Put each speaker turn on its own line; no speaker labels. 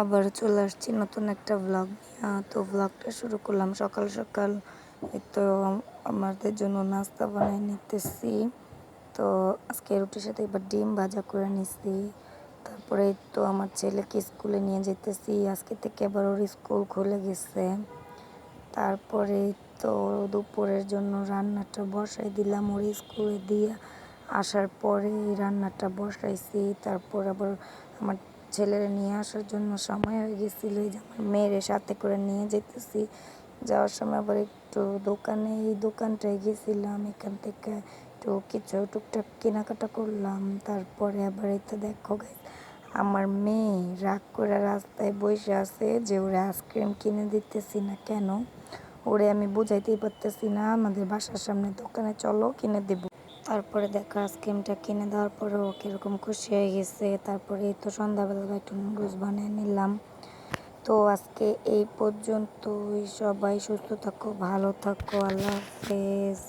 আবার চলে আসছি নতুন একটা ব্লগ নিয়ে। তো ব্লগটা শুরু করলাম সকাল সকাল। এই তো আমাদের জন্য নাস্তা বানিয়ে নিতেছি। তো আজকে রুটির সাথে এবার ডিম ভাজা করে নিছি। তারপরে এই তো আমার ছেলেকে স্কুলে নিয়ে যেতেছি, আজকে থেকে আবার ওর স্কুল খুলে গেছে। তারপরে তো দুপুরের জন্য রান্নাটা বসাই দিলাম, ওর স্কুলে দিয়ে আসার পরে রান্নাটা বসাইছি। তারপর আবার আমার ছেলেরা নিয়ে আসার জন্য সময় হয়ে গেছিলো, এই যে আমার মেয়ের সাথে করে নিয়ে যেতেছি। যাওয়ার সময় আবার একটু দোকানে, এই দোকানটায় গেছিলাম, এখান থেকে একটু কিছু টুকটাক কেনাকাটা করলাম। তারপরে আবার এই তো দেখো গাইস, আমার মেয়ে রাগ করে রাস্তায় বসে আছে যে ওরা আইসক্রিম কিনে দিতেছি না কেন। ওরে আমি বুঝাইতেই পারতেছি না, আমাদের বাসার সামনে দোকানে চলো কিনে দেব। তারপরে দেখো আইসক্রিমটা কিনে দেওয়ার পরে ও কীরকম খুশি হয়ে গেছে। তারপরে এই তো সন্ধ্যাবেলা একটু নুডলস বানিয়ে নিলাম। তো আজকে এই পর্যন্তই, সবাই সুস্থ থাকো, ভালো থাকো, আল্লাহ হাফেজ।